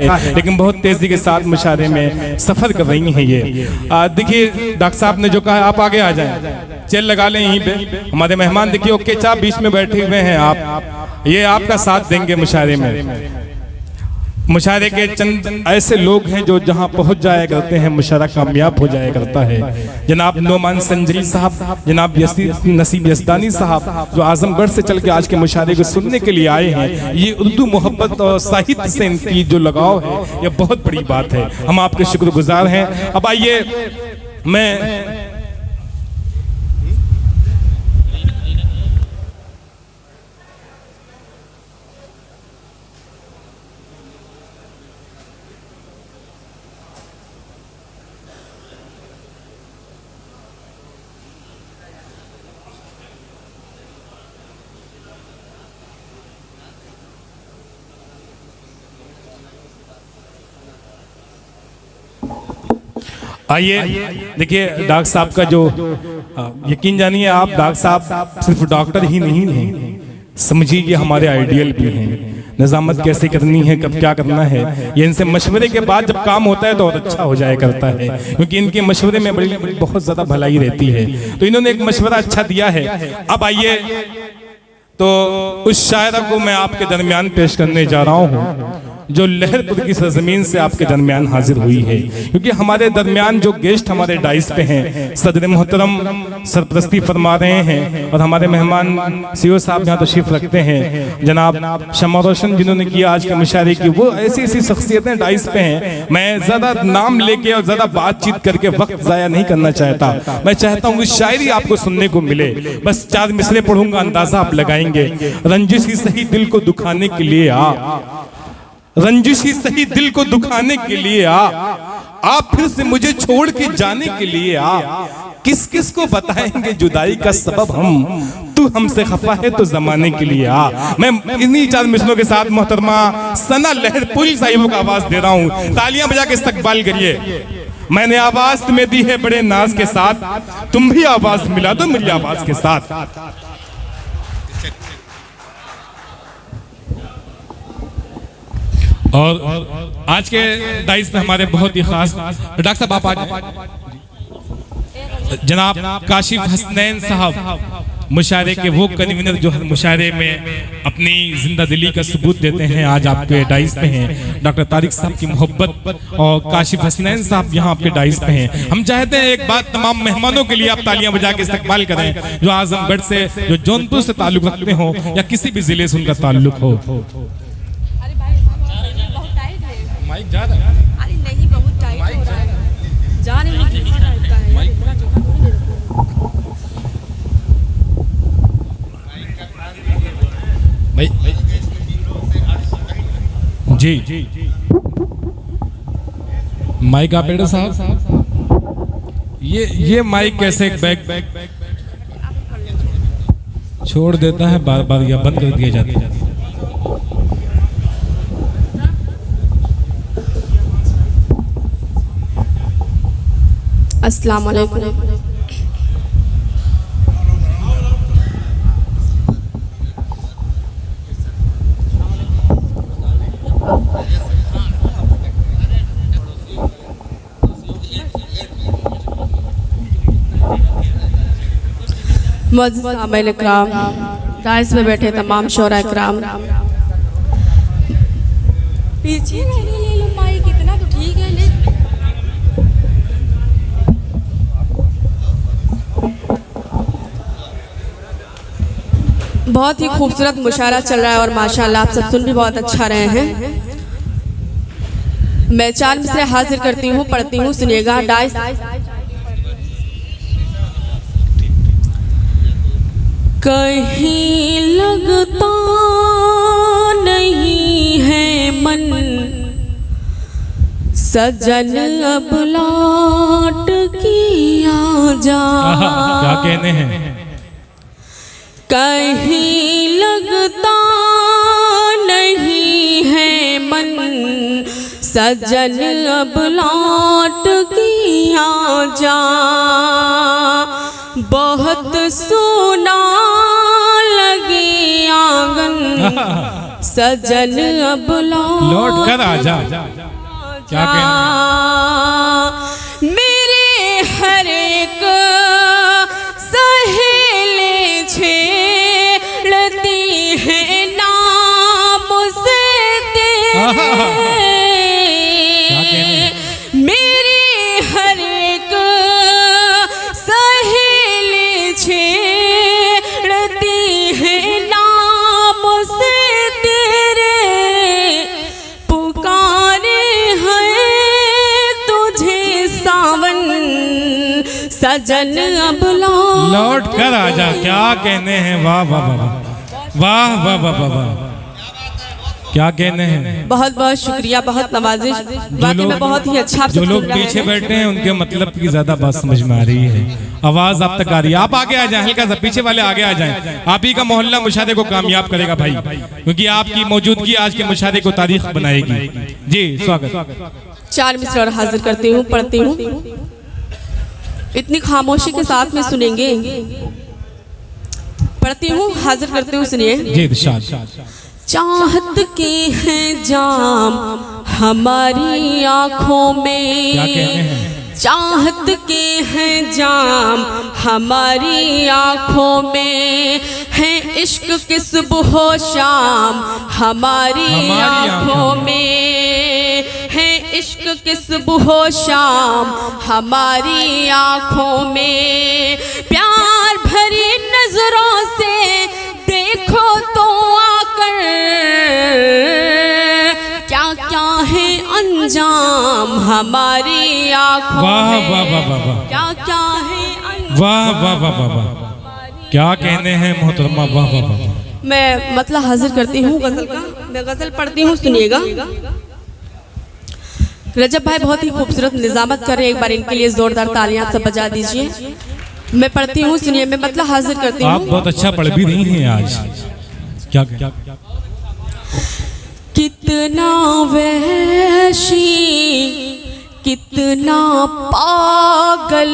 लेकिन बहुत तेजी के साथ मुशायरे में सफर कर रही हैं ये। देखिए डॉक्टर साहब ने जो कहा, आप आगे आ जाएं, चेल लगा लें यहीं पे। हमारे मेहमान देखिए ओके चाप बीच में बैठे हुए हैं, आप ये आपका साथ देंगे मुशायरे में। मुशायरे के चंद ऐसे लोग हैं जो जहां पहुंच जाया करते हैं मुशायरा कामयाब हो जाया करता है। जनाब नोमान संजरी साहब, जनाब नसीब यज़दानी साहब जो आजमगढ़ से चल के आज के मुशायरे को सुनने के लिए आए हैं। ये उर्दू मोहब्बत और साहित्य से इनकी जो लगाव है ये बहुत बड़ी बात है, हम आपके शुक्रगुजार हैं। अब आइए मैं आइए देखिए डॉक्टर साहब का जो यकीन जानिए आप, डॉक्टर साहब सिर्फ डॉक्टर ही नहीं हैं, समझिए ये हमारे आइडियल भी हैं। निजामत कैसे करनी है, कब क्या करना है, ये इनसे मशवरे के बाद जब काम होता है तो और अच्छा हो जाया करता है, क्योंकि इनके मशवरे में बड़ी बहुत ज्यादा भलाई रहती है। तो इन्होंने एक मशवरा अच्छा दिया है। अब आइए तो उस शायरा को मैं आपके दरमियान पेश करने जा रहा हूँ जो लहरपुर की सरजमीन से आपके दरमियान हाजिर हुई है, क्योंकि हमारे दरमियान जो गेस्ट हमारे डाइस पे हैं, सदर मोहतरम सरपरस्ती फरमा रहे हैं और हमारे मेहमान सीओ साहब यहाँ तशरीफ रखते हैं, जनाब शमा रोशन जिन्होंने किया आज के मुशायरे की, वो ऐसी ऐसी शख्सियतें डाइस पे हैं। मैं ज्यादा नाम लेके और ज्यादा बातचीत करके वक्त जाया नहीं करना चाहता। मैं चाहता हूँ शायरी आपको सुनने को मिले। बस 4 मिसरे पढ़ूंगा, अंदाजा आप लगाएंगे। रंजिश ही सही दिल को दुखाने के लिए रंजिश ही सही दिल को दुखाने के लिए आप फिर से मुझे छोड़ के जाने के लिए किस किस को बताएंगे जुदाई का सबब हम, तू हमसे खफा है तो जमाने के लिए मैं इन्हीं 4 मिसलों के साथ मोहतरमा सना लहरपुरी साहिबों को आवाज दे रहा हूँ। तालियां बजा के इस्तकबाल करिए। मैंने आवाज तुम्हें दी है बड़े नाज के साथ, तुम भी आवाज मिला दो मेरी आवाज के साथ। और आज के डाइस पे हमारे बहुत ही खास डॉक्टर साहब आप आज जनाब काशिफ हसनैन साहब मुशायरे के वो कन्वीनर जो हर मुशायरे में अपनी जिंदा दिली का सबूत देते हैं, आज आपके डाइस पे हैं। डॉक्टर तारिक साहब की मोहब्बत और काशिफ हसनैन साहब यहाँ आपके डाइस पे हैं। हम चाहते हैं एक बात तमाम मेहमानों के लिए आप तालियां बजा के इस्तकबाल करें, जो आजमगढ़ से, जो जौनपुर से ताल्लुक रखते हो या किसी भी जिले से उनका ताल्लुक हो। माइक जा रहा है? अरे नहीं, बहुत टाइट हो रहा है, जाने में कितना रहता है यार, इतना छोटा थोड़ी भाई। जी माइक ऑपरेटर साहब, ये माइक कैसे बैक छोड़ देता है बार बार या बंद कर दिया जाता है? अस्सलाम वालेकुम। मुअज़्ज़िज़ सामईन इकराम, डाइस में बैठे तमाम शोरा इकराम, पीछे ले लो माइक, इतना तो ठीक है। ले बहुत ही खूबसूरत मुशायरा चल रहा है और माशाल्लाह आप सब सुन भी बहुत अच्छा रहे हैं। मैं 4 मिसरे हाजिर करती हूँ, पढ़ती हूँ, सुनिएगा। डाइस कहीं लगता नहीं है मन, सजन अब लौट किया जा। क्या कहने हैं? कहीं लगता नहीं है मन, सजन अब लौट किया जा। बहुत सोना लगे आंगन सजन अब लौट कर आजा। क्या कहना मेरे हर एक सहेली छेड़ती है नाम से तेरे, मेरी हर एक सहेली छेड़ती है नाम से तेरे, पुकारे हैं तुझे सावन सजन अब लौट कर आजा। क्या कहने हैं, वाह वाह वाह वाह वाह वाह वाह वाह, क्या कहने हैं। बहुत बहुत शुक्रिया, बहुत नवाजिश, वाकई में बहुत ही अच्छा। जो लोग पीछे बैठे हैं उनके मतलब की ज्यादा बात समझ में आ रही है, आवाज आप तक आ रही है। आप आगे आ जाएं, हल्का सा पीछे वाले आगे आ जाएं। आप ही का मोहल्ला मुशादे को कामयाब करेगा भाई, क्योंकि आपकी मौजूदगी आज के मुशादे को तारीख बनाएगी। जी स्वागत। 4 मिसरा और हाजिर करती हूँ, पढ़ती हूँ। इतनी खामोशी के साथ में सुनेंगे। पढ़ती हूँ, हाजिर करती हूँ, सुनिए। जी इरशाद। चाहत के हैं जाम हमारी आंखों में, क्या कहने हैं। चाहत के हैं जाम हमारी आंखों में, है इश्क के सुबह शाम हमारी आंखों में, है इश्क के सुबह शाम हमारी आंखों में। प्यार भरी नजरों से देखो तो आकर, क्या क्या है अंजाम हमारी आंखों वाह में, वाह वाह वाह वाह, क्या क्या है वाह वाह वाह वाह वाह, क्या कहने हैं मोहतरमा, वाह वाह वाह। मैं मतलब हाजिर करती हूँ गजल का। मैं गजल पढ़ती हूँ, सुनिएगा। रजब भाई बहुत ही खूबसूरत निजामत कर रहे हैं, एक बार इनके लिए जोरदार तालियां सब बजा दीजिए। मैं पढ़ती हूँ, सुनिए। मैं मतलब हाजिर करती हूँ। आप बहुत अच्छा पढ़ भी रही हैं आज। क्या क्या कितना वहशी कितना पागल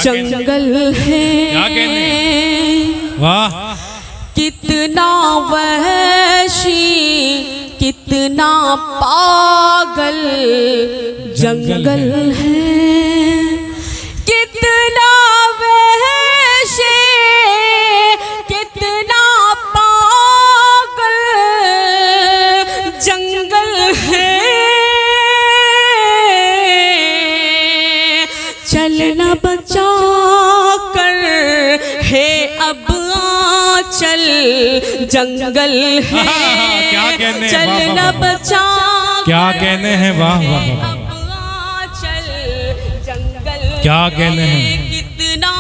जंगल है, वाह। कितना वहशी कितना पागल जंगल है, कितना वहशी कितना पागल जंगल है, चलना बचा कर है अब चल जंगल है, क्या कहने, चलना बचा क्या कहने हैं, वाह वाह वाह, चल जंगल, क्या कहने हैं। कितना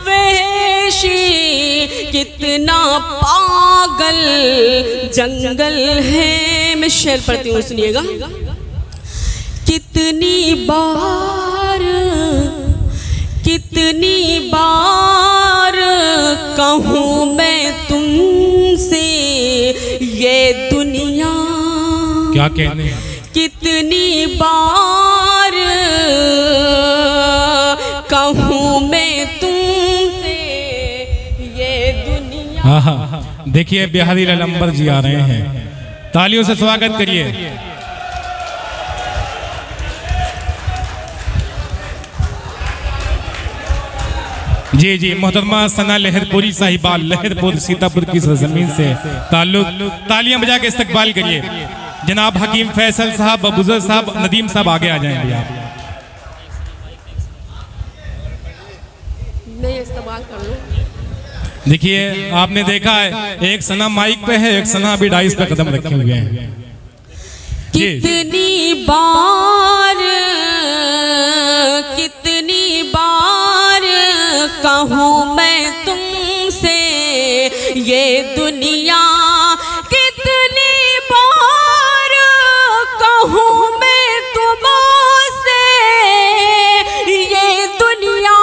वहशी कितना पागल जंगल है। मैं शेर पढ़ती हूँ, सुनिएगा। कितनी बार कहूँ मैं तुमसे ये दुनिया, क्या कहने हैं। कितनी बार कहूँ मैं तुमसे ये दुनिया। हाँ हाँ, देखिए बिहारी ललंबर जी आ रहे हैं, तालियों से स्वागत करिए। जी जी, मोहतरमा सना लहरपुरी साहिबा, लहरपुर सीतापुर की सरजमीन से ताल्लुक, तालियां बजा के इस्तकबाल करिए। जनाब हकीम फैसल साहब, बुजुर्ग साहब, नदीम साहब आगे आ जाएंगे। आप देखिए, आपने देखा है एक सना माइक पे है, एक सना अभी डाइस पे कदम रखे हुए हैं। कितनी बार कहूँ मैं तुमसे ये दुनिया, कितनी बार कहूँ मैं तुमसे ये दुनिया,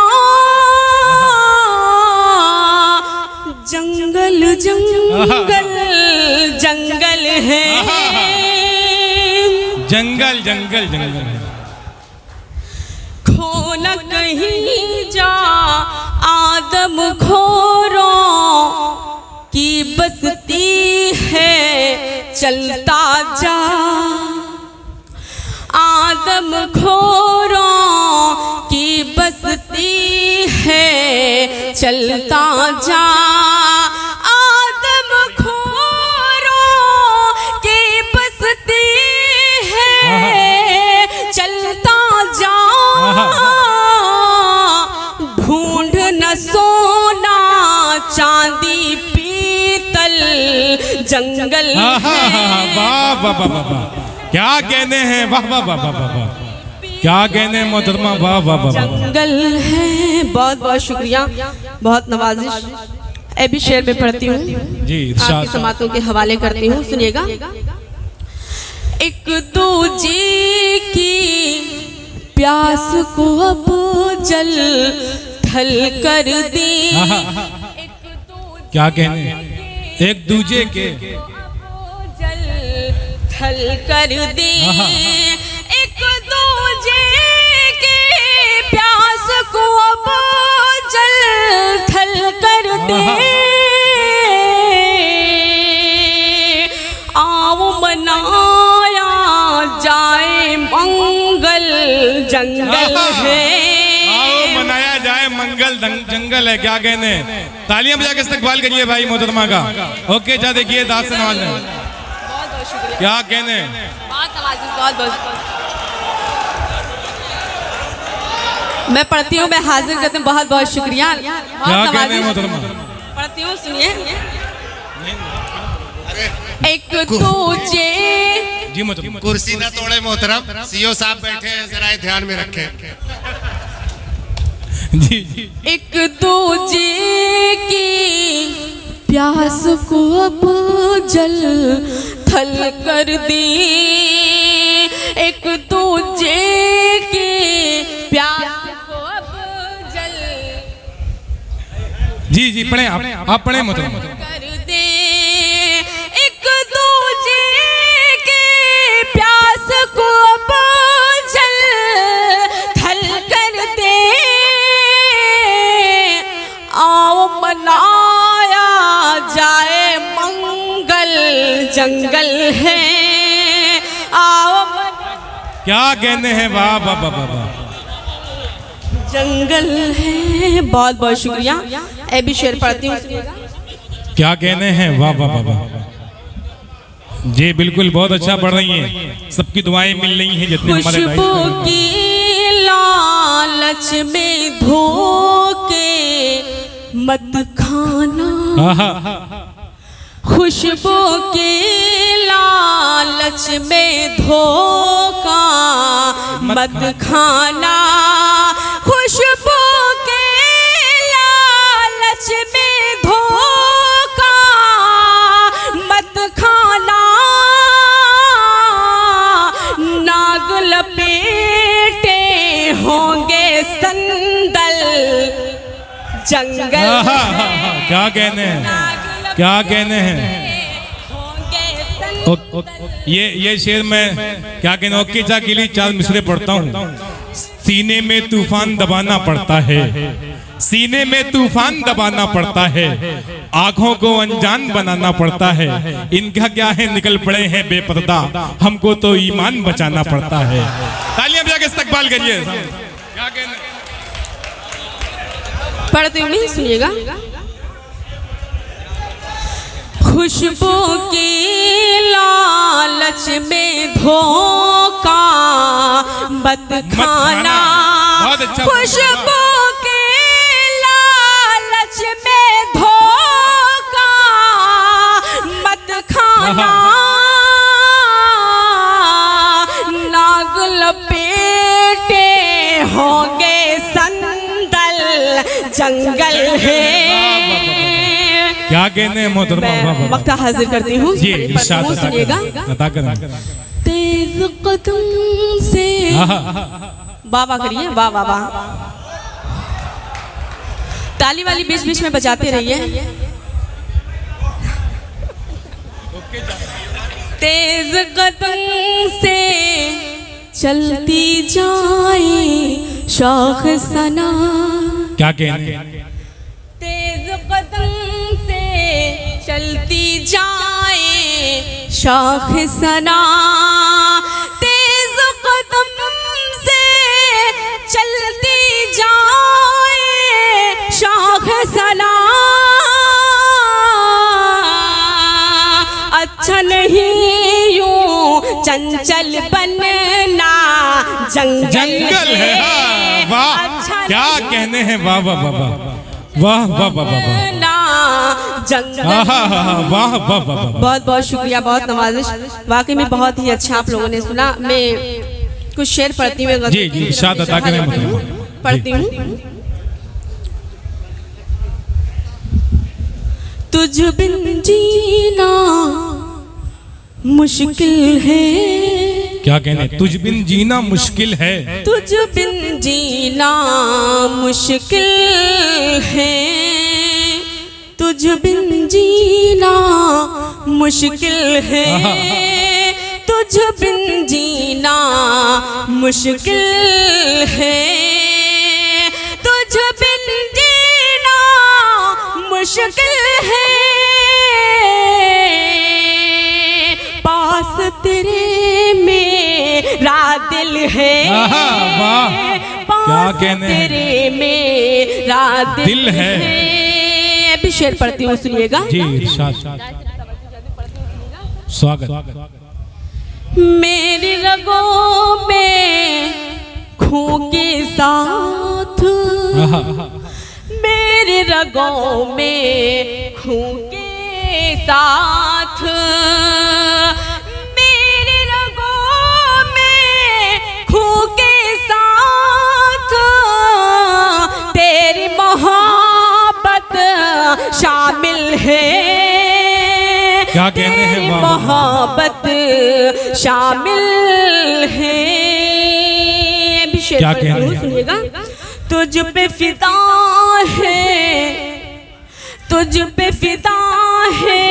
जंगल जंगल जंगल है, जंगल जंगल जंगल है। खो न कहीं जा आदम खोरों की बसती है आदमखोरों की बस्ती है, चलता जा। आदमखोरों की बस्ती है, चलता जा। ढूंढ न सोना चांदी पीतल जंगल है। वाह वाह वाह वाह, क्या कहने हैं, वाह वाह वाह वाह वाह, क्या कहने हैं मोहतरमा, वाह वाह वाह। जंगल है। बहुत बहुत शुक्रिया, बहुत नवाजिश। अभी शेर में पढ़ती हूँ जी, आपकी समातों के हवाले करती हूँ, सुनिएगा। एक दूजे की प्यास को अब जल थल कर दी। क्या कहने, एक दूजे के जल थल कर दी। एक दूजे की प्यास को अब जल थल कर दे। आओ मनाया जाए मंगल जंगल है। आओ मनाया जाए मंगल जंगल है। क्या कहने, तालियां बजा के इस्तकबाल करिए भाई मोहतरमा का। ओके, जा देखिए दास से नवाज ने, क्या कहने, बहुत। मैं पढ़ती हूँ, मैं हाजिर करती हूँ। बहुत बहुत शुक्रिया, क्या कहने मोहतरमा, पढ़ती हूँ, सुनिए। एक दूजे जी मोहतरमा, कुर्सी ना तोड़े मोहतरम, सीओ साहब बैठे हैं, जरा ध्यान में रखें। जी जी। एक दूजे की प्यास को अब जल थल कर दी। एक दूजे की प्यास को अब जल जी जी, पढ़े आप पढ़े मोहतरमा। कर दे। एक दूजे की प्यास को अब जल थल कर दे। आओ मनाया जाए मंगल जंगल है। आओ क्या कहने हैं, वाह वाह वाह वाह, जंगल है। बहुत बहुत शुक्रिया। अभी शेर पढ़ती हूँ, क्या कहने हैं, वाह वाह वाह वाह। जी बिल्कुल, बहुत अच्छा पढ़ रही हैं, सबकी दुआएं मिल रही हैं जितने हमारे खुशबू की लालच में धोके मत खाना। खुशबू की लालच में धोखा मत खाना। खुशबू के लालच में धोखा मत खाना। नाग लपेटे होंगे संदल जंगल है। क्या कहने हैं, क्या कहने हैं। ये शेर में क्या कहने, ओके जा के लिए 4 मिसरे पढ़ता हूँ। सीने में तूफान दबाना पड़ता है, सीने में तूफान दबाना पड़ता है, आंखों को अनजान बनाना पड़ता है। इनका क्या है, निकल पड़े हैं बेपर्दा, हमको तो ईमान बचाना पड़ता है। तालियां बजा के इस्तकबाल करिए। क्या कहने, पढ़ती हूँ, नहीं सुनिएगा। खुशबू की लालच में धोखा मत खाना। खुशबू की लालच में धोखा मत खाना। नाग लपेटे होंगे संदल जंगल है। क्या कहने हैं मोहतरमा, वक्त हाजिर करती हूँ, जी इरशाद सुनिएगा। अता करें। तेज कदम से वाह करिए, वाह वाह वाह। ताली वाली बीच बीच में बजाते रहिए। तेज कदम से चलती जाए शाख सना। क्या कहने, तेज कदम से चलती जाए शाख सना। तेज कदम चंचल बनना जंगल है। हाँ, वाह अच्छा क्या कहने हैं, वाह वाह वाह वाह वाह वाह वाह वाह बनना जंगल। वाह वाह वाह वाह। बहुत बहुत शुक्रिया, बहुत नवाजिश। वाकई में बहुत ही अच्छा आप लोगों ने सुना। मैं कुछ शेर पढ़ती हूँ। जी जी इरशाद अता करें मतलब पढ़ती हूँ। तुझ बिन जीना मुश्किल है। क्या कहने, तुझ बिन जीना मुश्किल है। तुझ बिन जीना मुश्किल है। तुझ बिन जीना मुश्किल है। तुझ बिन जीना मुश्किल है। तुझ बिन जीना मुश्किल है। पास तेरे मेरा दिल है। वाह क्या कहने हैं, तेरे मेरा दिल है। अभी शेर पढ़ती हूँ, सुनिएगा। जी इरशाद। स्वागत। मेरी रगों में खून के साथ, मेरे रगों में खून के साथ, मेरे रगों में खून के साथ तेरी मोहब्बत शामिल है। क्या कहने हैं, वाह मोहब्बत शामिल है। क्या कहने हैं, सुनिएगा। तुझ पे फिदा है, तुझ पे फिदा है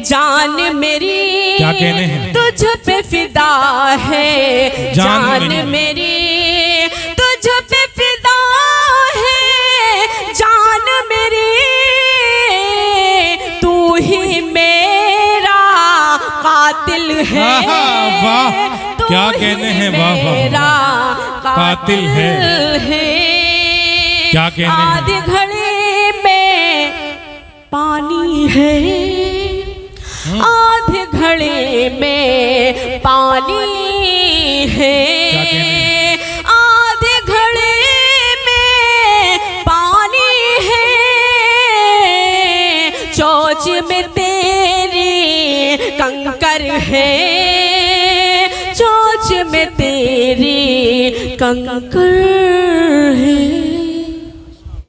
जान मेरी। क्या कहने हैं, तुझ पे फिदा है जान मेरी। तुझ पे फिदा है जान मेरी। तू ही मेरा कातिल है। वाह क्या कहने हैं, वाह वाह कातिल है। क्या कहने हैं, आधे घड़े में पानी है। आधे घड़े में पानी है। आधे घड़े में पानी है। चोच में तेरी कंकर है। चोच में तेरी कंकर है।